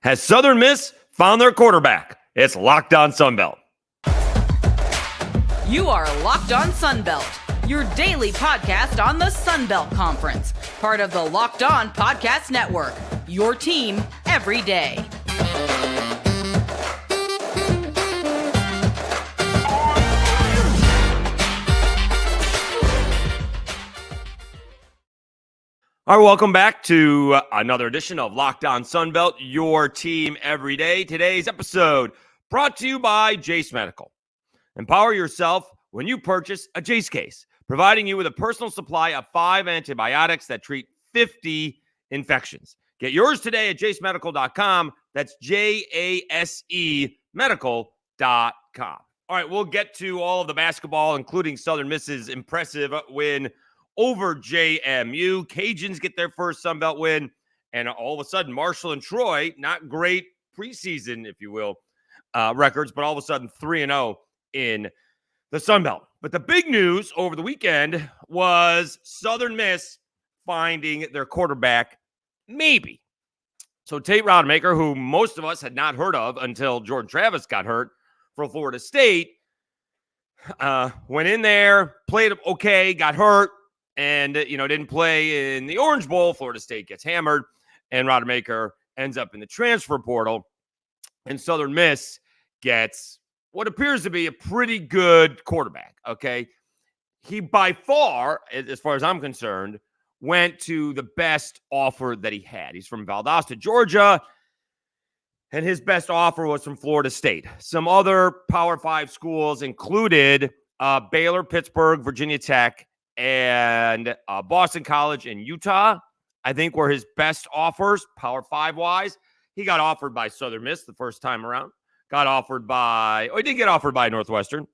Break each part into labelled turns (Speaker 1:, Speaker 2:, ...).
Speaker 1: Has Southern Miss found their quarterback? It's Locked On Sunbelt.
Speaker 2: You are Locked On Sunbelt, your daily podcast on the Sunbelt Conference, part of the Locked On Podcast Network, your team every day.
Speaker 1: All right, welcome back to another edition of Locked On Sunbelt, your team every day. Today's episode brought to you by Jase Medical. Empower yourself when you purchase a Jase case, providing you with a personal supply of 5 antibiotics that treat 50 infections. Get yours today at jasemedical.com. That's JASE medical.com. All right, we'll get to all of the basketball, including Southern Miss's impressive win over JMU. Cajuns get their first Sunbelt win, and all of a sudden, Marshall and Troy, not great preseason, if you will, records, but all of a sudden 3-0 in the Sunbelt. But the big news over the weekend was Southern Miss finding their quarterback, maybe. So Tate Rodemaker, who most of us had not heard of until Jordan Travis got hurt for Florida State, went in there, played okay, got hurt, and, didn't play in the Orange Bowl. Florida State gets hammered, and Rodemaker ends up in the transfer portal. And Southern Miss gets what appears to be a pretty good quarterback, okay? He, by far as I'm concerned, went to the best offer that he had. He's from Valdosta, Georgia, and his best offer was from Florida State. Some other Power 5 schools included Baylor, Pittsburgh, Virginia Tech, and Boston College in Utah, I think, were his best offers, Power 5-wise. He got offered by Southern Miss the first time around. He did get offered by Northwestern.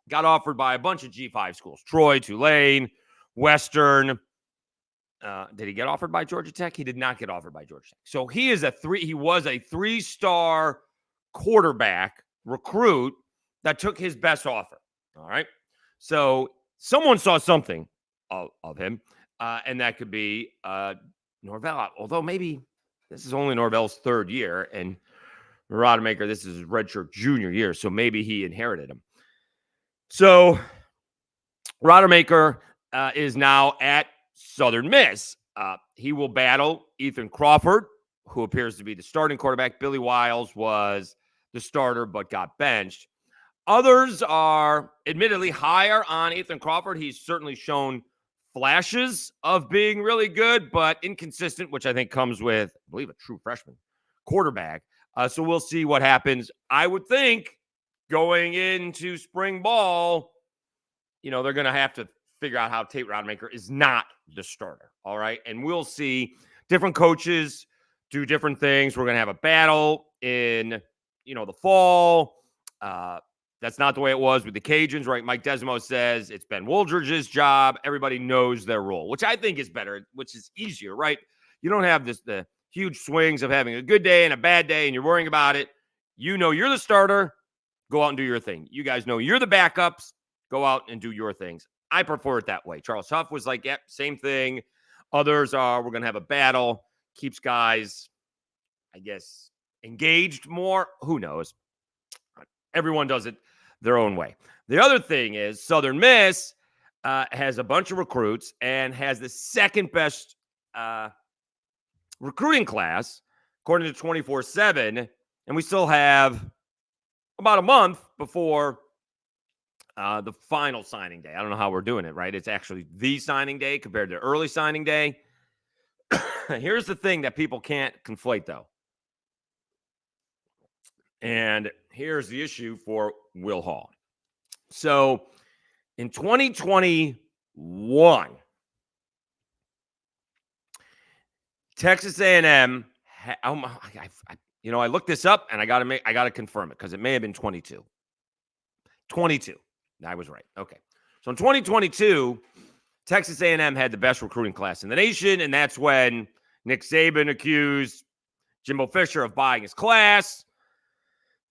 Speaker 1: Got offered by a bunch of G5 schools. Troy, Tulane, Western. Did he get offered by Georgia Tech? He did not get offered by Georgia Tech. So he was a 3-star quarterback recruit that took his best offer. All right. So someone saw something of him, and that could be Norvell. Although maybe this is only Norvell's third year, and Rodemaker, this is his redshirt junior year, so maybe he inherited him. So Rodemaker is now at Southern Miss. He will battle Ethan Crawford, who appears to be the starting quarterback. Billy Wiles was the starter but got benched. Others are admittedly higher on Ethan Crawford. He's certainly shown flashes of being really good, but inconsistent, which I think comes with, I believe, a true freshman quarterback. So we'll see what happens. I would think going into spring ball, they're going to have to figure out how Tate Rodemaker is not the starter. All right. And we'll see different coaches do different things. We're going to have a battle in, the fall. That's not the way it was with the Cajuns, right? Mike Desimo says it's Ben Wooldridge's job. Everybody knows their role, which I think is better, which is easier, right? You don't have the huge swings of having a good day and a bad day, and you're worrying about it. You're the starter. Go out and do your thing. You guys know you're the backups. Go out and do your things. I prefer it that way. Charles Huff was like, yep, same thing. Others are, we're going to have a battle. Keeps guys, I guess, engaged more. Who knows? Everyone does it their own way. The other thing is Southern Miss has a bunch of recruits and has the second best recruiting class, according to 24/7. And we still have about a month before the final signing day. I don't know how we're doing it, right? It's actually the signing day compared to early signing day. Here's the thing that people can't conflate, though. And here's the issue for Will Hall. So in 2021, Texas A&M, I looked this up and I got to confirm it because it may have been 22. 22. I was right. Okay. So in 2022, Texas A&M had the best recruiting class in the nation, and that's when Nick Saban accused Jimbo Fisher of buying his class.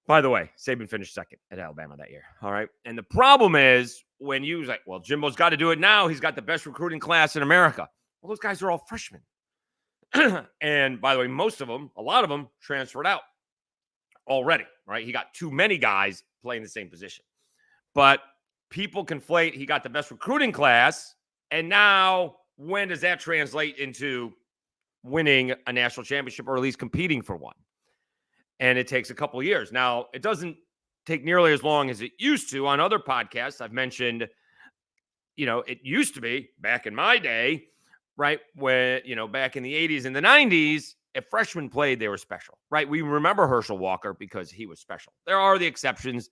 Speaker 1: By the way, Saban finished second at Alabama that year. All right. And the problem is when you was like, well, Jimbo's got to do it now. He's got the best recruiting class in America. Well, those guys are all freshmen. And by the way, a lot of them transferred out already, right? He got too many guys playing the same position. But people conflate, he got the best recruiting class. And now, when does that translate into winning a national championship or at least competing for one? And it takes a couple of years. Now, it doesn't take nearly as long as it used to. On other podcasts, I've mentioned, it used to be back in my day, right? When, back in the 80s and the 90s, if freshmen played, they were special, right? We remember Herschel Walker because he was special. There are the exceptions.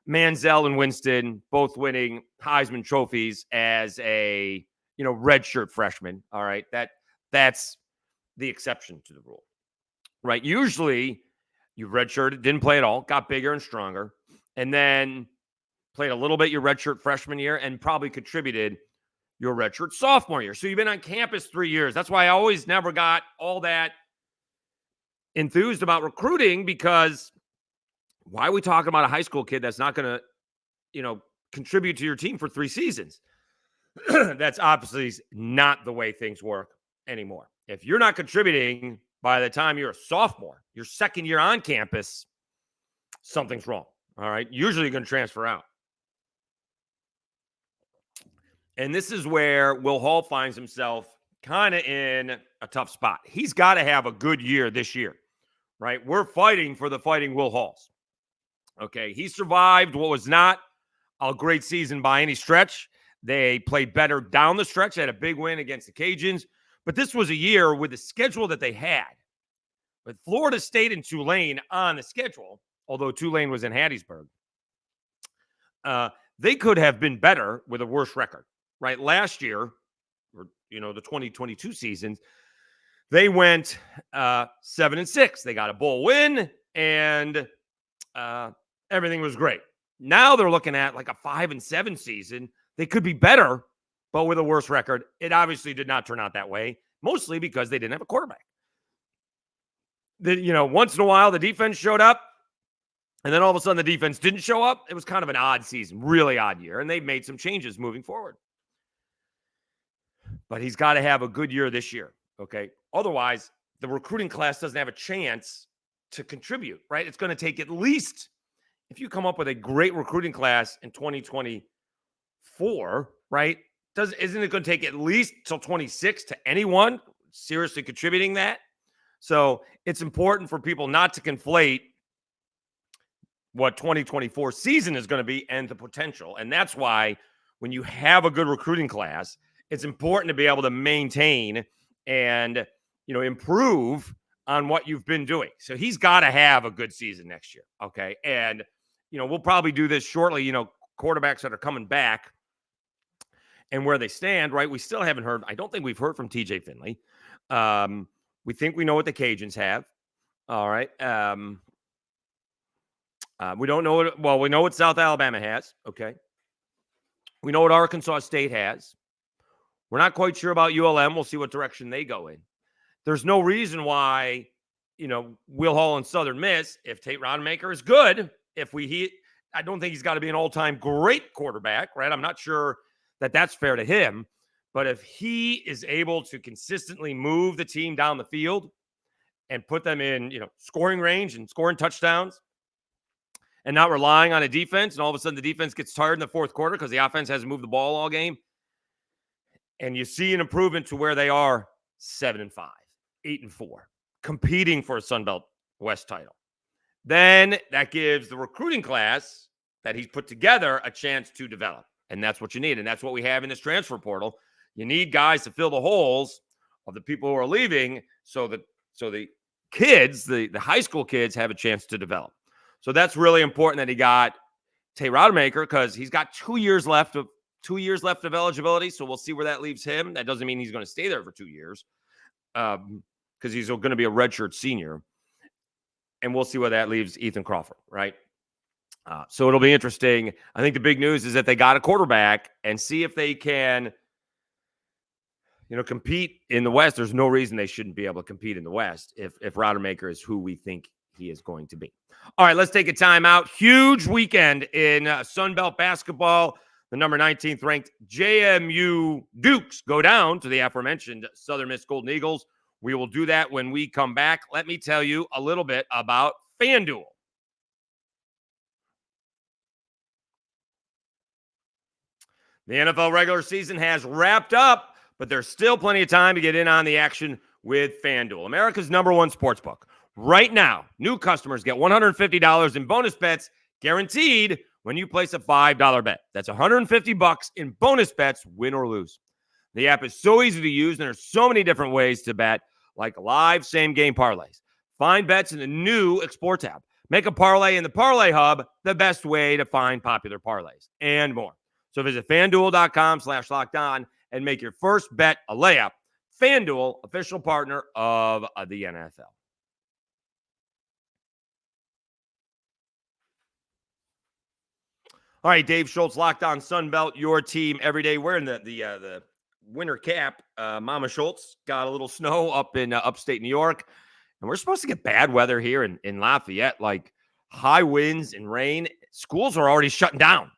Speaker 1: Manziel and Winston both winning Heisman trophies as a, redshirt freshman. All right. That's the exception to the rule, right? Usually you redshirted, didn't play at all, got bigger and stronger, and then played a little bit your redshirt freshman year and probably contributed your redshirt sophomore year. So you've been on campus 3 years. That's why I always never got all that enthused about recruiting, because why are we talking about a high school kid that's not going to, contribute to your team for 3 seasons? That's obviously not the way things work anymore. If you're not contributing by the time you're a sophomore, your second year on campus, something's wrong. All right. Usually you're going to transfer out. And this is where Will Hall finds himself kind of in a tough spot. He's got to have a good year this year, right? We're fighting for the Fighting Will Halls. Okay. He survived what was not a great season by any stretch. They played better down the stretch. They had a big win against the Cajuns. But this was a year with the schedule that they had, with Florida State and Tulane on the schedule, although Tulane was in Hattiesburg. They could have been better with a worse record, right? Last year, or the 2022 seasons, they went 7-6. They got a bowl win, and everything was great. Now they're looking at like a 5-7 season. They could be better, but with a worse record. It obviously did not turn out that way, mostly because they didn't have a quarterback. Once in a while, the defense showed up, and then all of a sudden the defense didn't show up. It was kind of an odd season, really odd year, and they've made some changes moving forward. But he's got to have a good year this year, okay? Otherwise, the recruiting class doesn't have a chance to contribute, right? It's going to take at least, if you come up with a great recruiting class in 2024, right? Isn't it going to take at least till 26 to anyone seriously contributing that? So it's important for people not to conflate what 2024 season is going to be and the potential. And that's why when you have a good recruiting class, it's important to be able to maintain and, improve on what you've been doing. So he's got to have a good season next year. Okay. And, we'll probably do this shortly, quarterbacks that are coming back and where they stand, right? We still haven't heard. I don't think we've heard from TJ Finley. We think we know what the Cajuns have. All right. We don't know what, we know what South Alabama has. Okay. We know what Arkansas State has. We're not quite sure about ULM. We'll see what direction they go in. There's no reason why, Will Hall and Southern Miss, if Tate Rodemaker is good, I don't think he's got to be an all-time great quarterback, right? I'm not sure that that's fair to him. But if he is able to consistently move the team down the field and put them in, scoring range and scoring touchdowns and not relying on a defense, and all of a sudden the defense gets tired in the fourth quarter because the offense hasn't moved the ball all game, and you see an improvement to where they are 7-5, 8-4, competing for a Sun Belt West title, then that gives the recruiting class that he's put together a chance to develop. And that's what you need. And that's what we have in this transfer portal. You need guys to fill the holes of the people who are leaving so the kids, the high school kids, have a chance to develop. So that's really important that he got Tate Rodemaker, because he's got 2 years left of eligibility. So we'll see where that leaves him. That doesn't mean he's going to stay there for 2 years, because he's going to be a redshirt senior. And we'll see where that leaves Ethan Crawford, right? So it'll be interesting. I think the big news is that they got a quarterback, and see if they can, compete in the West. There's no reason they shouldn't be able to compete in the West if Rodemaker is who we think he is going to be. All right, let's take a timeout. Huge weekend in Sun Belt basketball. The number 19th ranked JMU Dukes go down to the aforementioned Southern Miss Golden Eagles, We will do that when we come back. Let me tell you a little bit about FanDuel. The NFL regular season has wrapped up, but there's still plenty of time to get in on the action with FanDuel, America's number one sportsbook. Right now, new customers get $150 in bonus bets guaranteed when you place a $5 bet. That's $150 in bonus bets, win or lose. The app is so easy to use, and there's so many different ways to bet, like live same-game parlays. Find bets in the new Explore tab. Make a parlay in the Parlay Hub, the best way to find popular parlays, and more. So visit FanDuel.com/lockedon and make your first bet a layup. FanDuel, official partner of the NFL. All right, Dave Schultz, Locked On Sunbelt, your team every day. We're in the winter cap. Mama Schultz got a little snow up in upstate New York, and we're supposed to get bad weather here in Lafayette, like high winds and rain. Schools are already shutting down.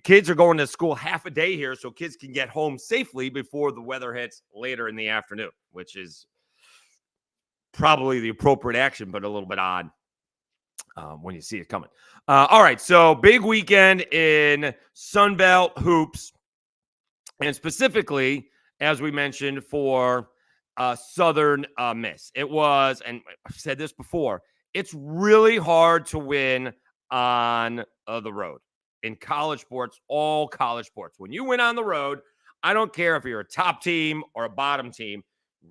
Speaker 1: Kids are going to school half a day here so kids can get home safely before the weather hits later in the afternoon, which is probably the appropriate action, but a little bit odd when you see it coming. All right, so big weekend in Sunbelt hoops, and specifically, as we mentioned, for Southern Miss. It was, and I've said this before, it's really hard to win on the road. In college sports, all college sports. When you win on the road, I don't care if you're a top team or a bottom team,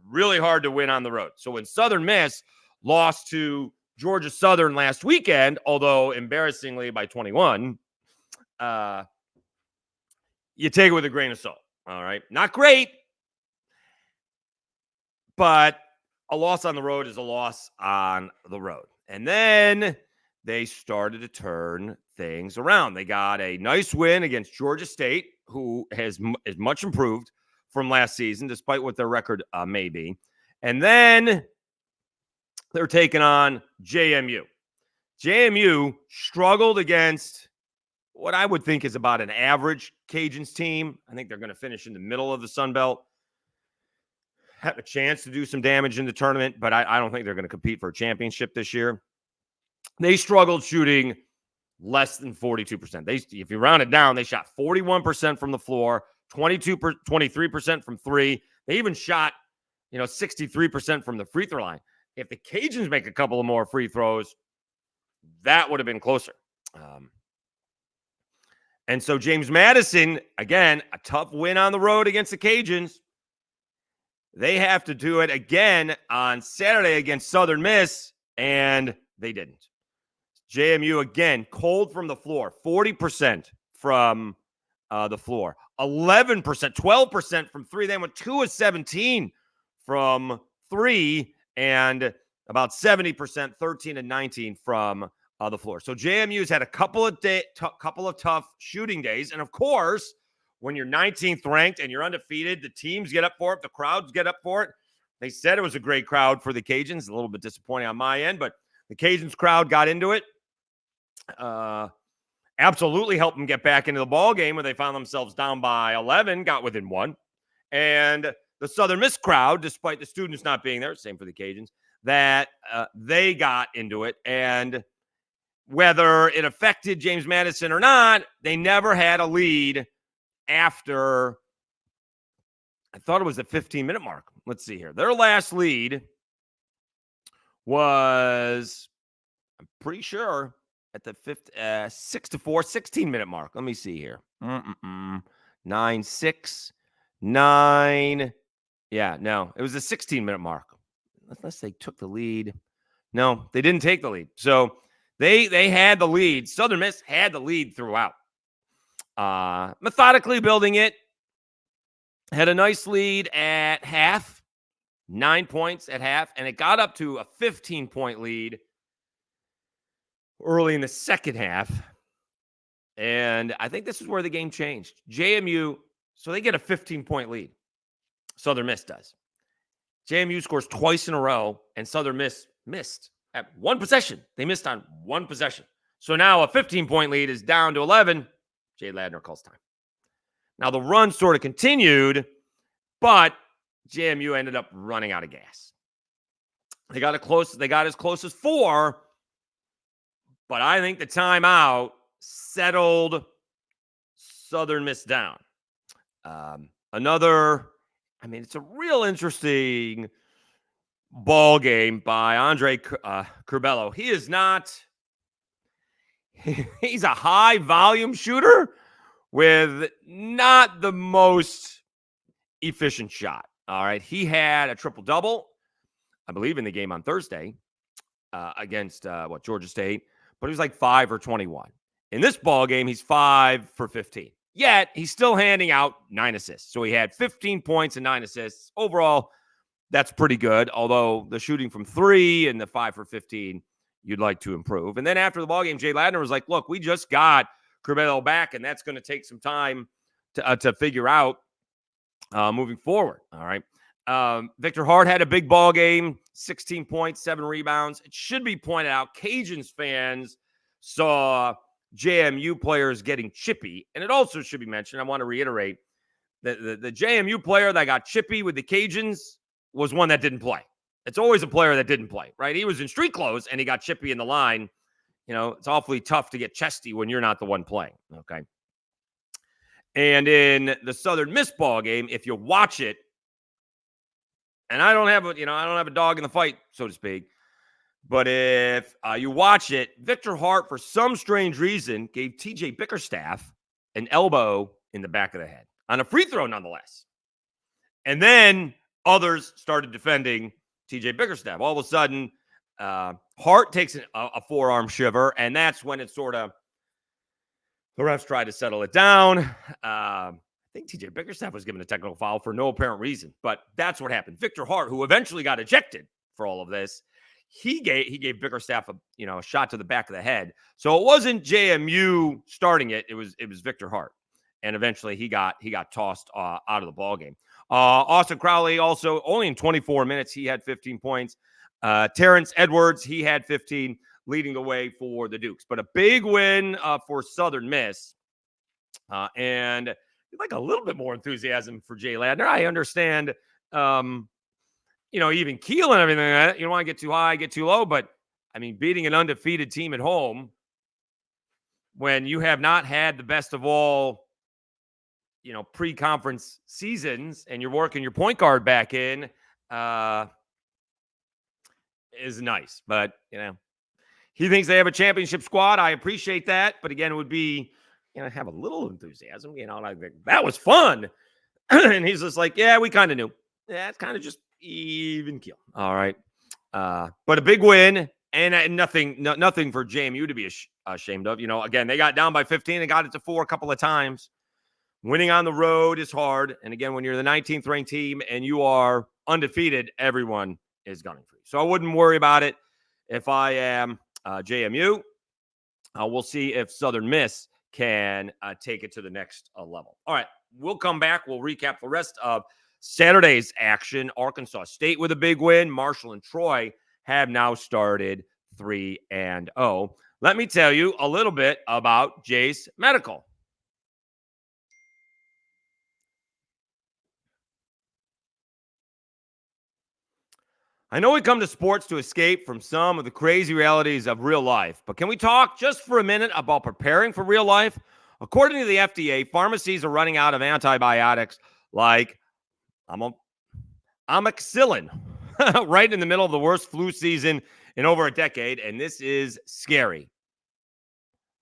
Speaker 1: really hard to win on the road. So when Southern Miss lost to Georgia Southern last weekend, although embarrassingly by 21, you take it with a grain of salt. All right. Not great, but a loss on the road is a loss on the road. And then they started to turn things around. They got a nice win against Georgia State, who is much improved from last season, despite what their record may be. And then they're taking on JMU. JMU struggled against what I would think is about an average Cajuns team. I think they're going to finish in the middle of the Sun Belt. Have a chance to do some damage in the tournament, but I don't think they're going to compete for a championship this year. They struggled shooting less than 42%. If you round it down, they shot 41% from the floor, 23% from three. They even shot, 63% from the free throw line. If the Cajuns make a couple of more free throws, that would have been closer. And so James Madison, again, a tough win on the road against the Cajuns. They have to do it again on Saturday against Southern Miss, and they didn't. JMU, again, cold from the floor, 40% from the floor, 11%, 12% from three. They went 2 of 17 from three, and about 70%, 13 and 19 from the floor. So JMU's had a couple of tough shooting days. And of course, when you're 19th ranked and you're undefeated, the teams get up for it. The crowds get up for it. They said it was a great crowd for the Cajuns. A little bit disappointing on my end, but the Cajuns crowd got into it. Absolutely helped them get back into the ball game when they found themselves down by 11, got within one. And the Southern Miss crowd, despite the students not being there, same for the Cajuns, that they got into it. And whether it affected James Madison or not, they never had a lead after, I thought it was the 15-minute mark. Let's see here. Their last lead was, I'm pretty sure, at the 6-4, 16-minute mark. Let me see here. 9-6, 9. Yeah, no, it was the 16-minute mark. Unless they took the lead. No, they didn't take the lead. So they had the lead. Southern Miss had the lead throughout. Methodically building it. Had a nice lead at half. 9 points at half. And it got up to a 15-point lead early in the second half. And I think this is where the game changed. JMU, so they get a 15-point lead. Southern Miss does. JMU scores twice in a row, and Southern Miss missed at one possession. They missed on one possession. So now a 15-point lead is down to 11. Jay Ladner calls time. Now the run sort of continued, but JMU ended up running out of gas. They got as close as 4, but I think the timeout settled Southern Miss down. It's a real interesting ball game by Andre Curbelo. He is not, he's a high volume shooter with not the most efficient shot. All right. He had a triple-double, I believe, in the game on Thursday against Georgia State, but he was like 5 for 21. In this ball game, he's 5 for 15. Yet, he's still handing out 9 assists. So he had 15 points and 9 assists. Overall, that's pretty good, although the shooting from 3 and the 5 for 15, you'd like to improve. And then after the ball game, Jay Ladner was like, look, we just got Curbelo back, and that's going to take some time to figure out moving forward. All right. Victor Hart had a big ball game, 16 points, 7 rebounds. It should be pointed out, Cajuns fans saw JMU players getting chippy. And it also should be mentioned, I want to reiterate, that the JMU player that got chippy with the Cajuns was one that didn't play. It's always a player that didn't play, right? He was in street clothes and he got chippy in the line. You know, it's awfully tough to get chesty when you're not the one playing, okay? And in the Southern Miss ball game, if you watch it, and I don't have a dog in the fight, so to speak, but if you watch it, Victor Hart, for some strange reason, gave TJ Bickerstaff an elbow in the back of the head on a free throw, nonetheless. And then others started defending TJ Bickerstaff. All of a sudden, Hart takes a forearm shiver, and that's when it sort of, the refs tried to settle it down. I think TJ Bickerstaff was given a technical foul for no apparent reason, but that's what happened. Victor Hart, who eventually got ejected for all of this, he gave Bickerstaff a shot to the back of the head. So it wasn't JMU starting it; it was Victor Hart, and eventually he got tossed out of the ball game. Austin Crowley also, only in 24 minutes, he had 15 points. Terrence Edwards, he had 15, leading the way for the Dukes. But a big win for Southern Miss, and like a little bit more enthusiasm for Jay Ladner. I understand, even keel and everything like that. You don't want to get too high, get too low, but I mean, beating an undefeated team at home when you have not had the best of all, pre-conference seasons, and you're working your point guard back in, is nice. But, he thinks they have a championship squad. I appreciate that. But again, it would be, have a little enthusiasm, like that was fun. And he's just like, yeah, we kind of knew. Yeah, it's kind of just even keel. All right. But a big win, and nothing for JMU to be ashamed of. Again, they got down by 15 and got it to 4 a couple of times. Winning on the road is hard. And again, when you're the 19th ranked team and you are undefeated, everyone is gunning for you. So I wouldn't worry about it if I am JMU. We'll see if Southern Miss can take it to the next level. All right, we'll come back. We'll recap the rest of Saturday's action. Arkansas State with a big win. Marshall and Troy have now started 3-0. Let me tell you a little bit about Jase Medical. I know we come to sports to escape from some of the crazy realities of real life, but can we talk just for a minute about preparing for real life? According to the FDA, pharmacies are running out of antibiotics like amoxicillin right in the middle of the worst flu season in over a decade, and this is scary.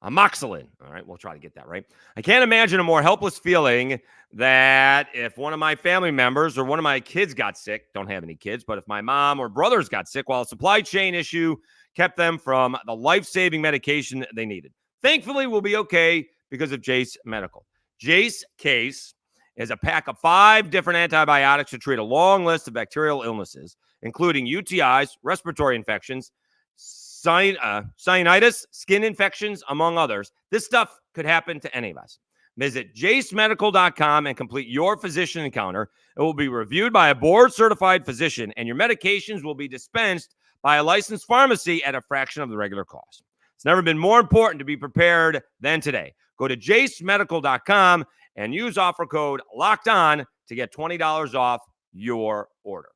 Speaker 1: Amoxicillin. All right, we'll try to get that right. I can't imagine a more helpless feeling that if one of my family members or one of my kids got sick, don't have any kids, but if my mom or brothers got sick while a supply chain issue kept them from the life-saving medication they needed. Thankfully, we'll be okay because of Jase Medical. Jase Case is a pack of 5 different antibiotics to treat a long list of bacterial illnesses, including UTIs, respiratory infections, sinusitis, skin infections, among others. This stuff could happen to any of us. Visit jasemedical.com and complete your physician encounter. It will be reviewed by a board-certified physician, and your medications will be dispensed by a licensed pharmacy at a fraction of the regular cost. It's never been more important to be prepared than today. Go to jasemedical.com and use offer code LOCKEDON to get $20 off your order.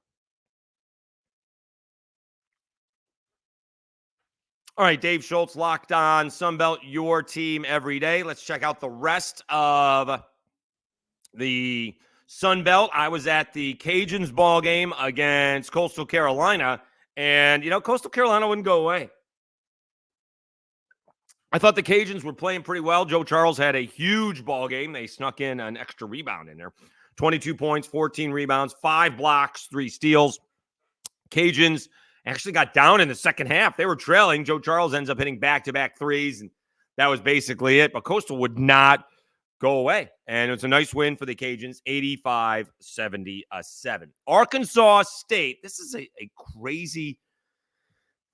Speaker 1: All right, Dave Schultz, Locked On Sunbelt, your team every day. Let's check out the rest of the Sunbelt. I was at the Cajuns ball game against Coastal Carolina, and, Coastal Carolina wouldn't go away. I thought the Cajuns were playing pretty well. Joe Charles had a huge ball game. They snuck in an extra rebound in there. 22 points, 14 rebounds, 5 blocks, 3 steals. Cajuns actually got down in the second half. They were trailing. Joe Charles ends up hitting back-to-back threes, and that was basically it. But Coastal would not go away. And it was a nice win for the Cajuns, 85-77. Arkansas State, this is a crazy.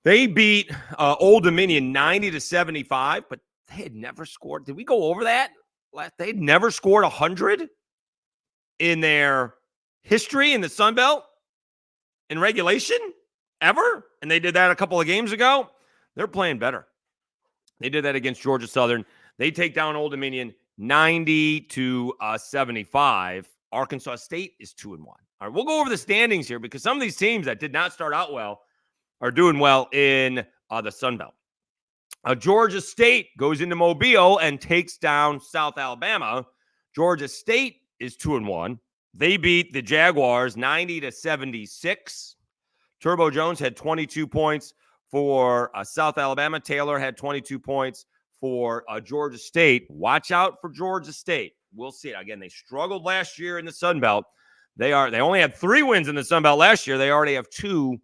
Speaker 1: They beat Old Dominion 90-75, but they had never scored. Did we go over that? They had never scored 100 in their history in the Sun Belt in regulation ever. And they did that a couple of games ago. They're playing better. They did that against Georgia Southern. They take down Old Dominion 90-75. Arkansas State is 2-1. All right, we'll go over the standings here because some of these teams that did not start out well are doing well in the Sun Belt. Georgia State goes into Mobile and takes down South Alabama. Georgia State is 2-1. They beat the Jaguars 90-76. Turbo Jones had 22 points for South Alabama. Taylor had 22 points for Georgia State. Watch out for Georgia State. We'll see it. Again, they struggled last year in the Sun Belt. They only had 3 wins in the Sun Belt last year. They already have 2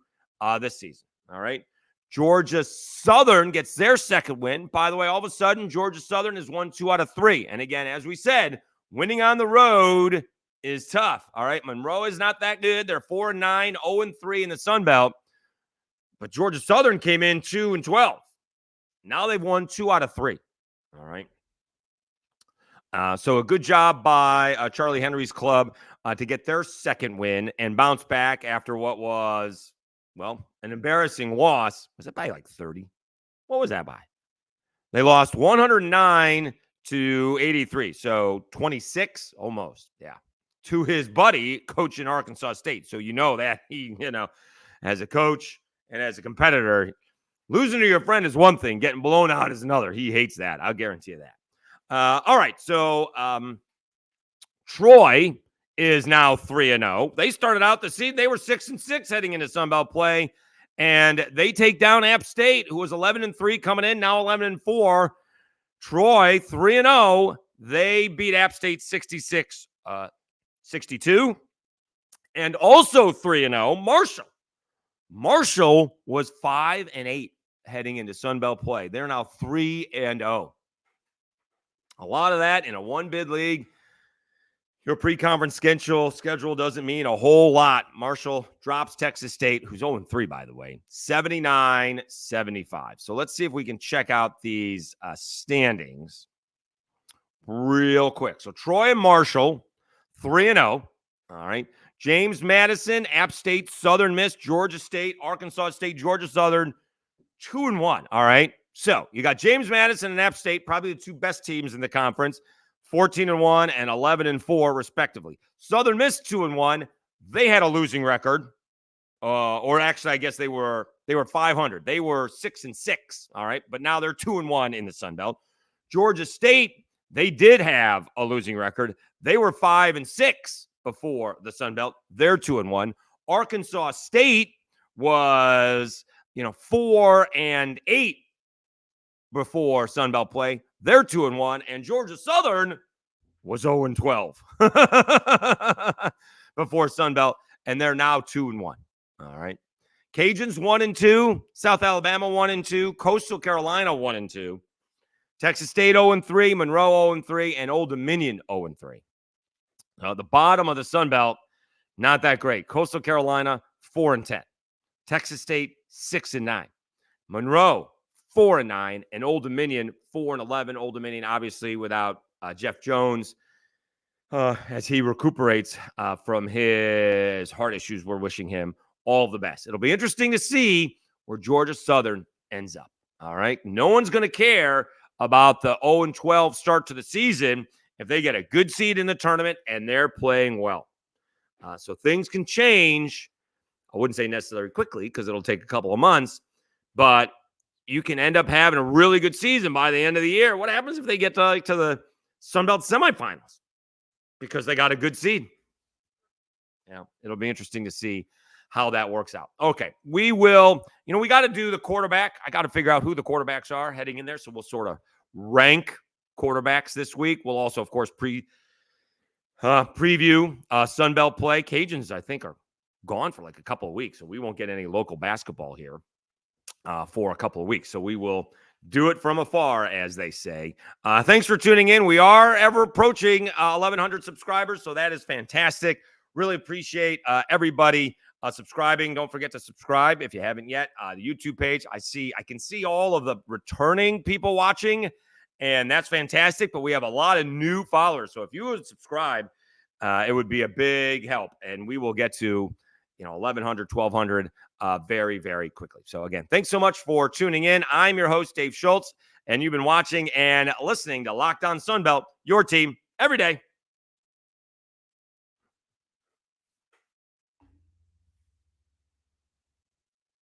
Speaker 1: this season. All right. Georgia Southern gets their second win. By the way, all of a sudden, Georgia Southern has won 2 out of 3. And again, as we said, winning on the road is tough. All right. Monroe is not that good. They're 4-9, 0-3 in the Sun Belt. But Georgia Southern came in 2-12. Now they've won 2 out of 3. All right. So a good job by Charlie Henry's club to get their second win and bounce back after what was, an embarrassing loss. Was it by like 30? What was that by? They lost 109-83. So 26 almost. Yeah. To his buddy, coach in Arkansas State. So that he, as a coach and as a competitor, losing to your friend is one thing. Getting blown out is another. He hates that. I'll guarantee you that. All right. So Troy is now 3-0. They started out the season. They were 6-6 heading into Sun Belt play. And they take down App State, who was 11-3 coming in, now 11-4. Troy, 3-0. They beat App State 66-62. And also 3-0, Marshall. Marshall was 5-8 heading into Sun Belt play. They're now 3-0. A lot of that in a one-bid league. Your pre-conference schedule doesn't mean a whole lot. Marshall drops Texas State, who's 0-3, by the way, 79-75. So let's see if we can check out these standings real quick. So Troy and Marshall, 3-0. All right. James Madison, App State, Southern Miss, Georgia State, Arkansas State, Georgia Southern, 2-1. All right. So you got James Madison and App State, probably the 2 best teams in the conference, 14-1 and 11-4, respectively. Southern Miss 2-1. They had a losing record, or actually, I guess they were 500. They were 6-6. All right, but now they're 2-1 in the Sun Belt. Georgia State, they did have a losing record. They were 5-6 before the Sun Belt. They're 2-1. Arkansas State was 4-8 before Sun Belt play. They're 2-1, and Georgia Southern was 0-12 before Sun Belt, and they're now 2-1. All right. Cajuns 1-2, South Alabama 1-2, Coastal Carolina 1-2, Texas State 0-3, Monroe 0-3, and Old Dominion 0-3. The bottom of the Sun Belt, not that great. Coastal Carolina 4-10, Texas State 6-9, Monroe 4-9, and Old Dominion 4-11. Old Dominion, obviously, without Jeff Jones as he recuperates from his heart issues. We're wishing him all the best. It'll be interesting to see where Georgia Southern ends up. All right. No one's going to care about the 0-12 start to the season if they get a good seed in the tournament and they're playing well. So things can change. I wouldn't say necessarily quickly because it'll take a couple of months, but you can end up having a really good season by the end of the year. What happens if they get to the Sun Belt semifinals because they got a good seed? Yeah, it'll be interesting to see how that works out. Okay, we will, we got to do the quarterback. I got to figure out who the quarterbacks are heading in there. So we'll sort of rank quarterbacks this week. We'll also, of course, preview Sun Belt play. Cajuns, I think, are gone for like a couple of weeks, so we won't get any local basketball here for a couple of weeks. So we will do it from afar, as they say. Thanks for tuning in. We are ever approaching 1,100 subscribers, so that is fantastic. Really appreciate everybody subscribing. Don't forget to subscribe if you haven't yet. The YouTube page, I can see all of the returning people watching, and that's fantastic. But we have a lot of new followers, so if you would subscribe, it would be a big help, and we will get to 1,100, 1,200 very, very quickly. So again, thanks so much for tuning in. I'm your host, Dave Schultz, and you've been watching and listening to Locked On Sunbelt, your team every day.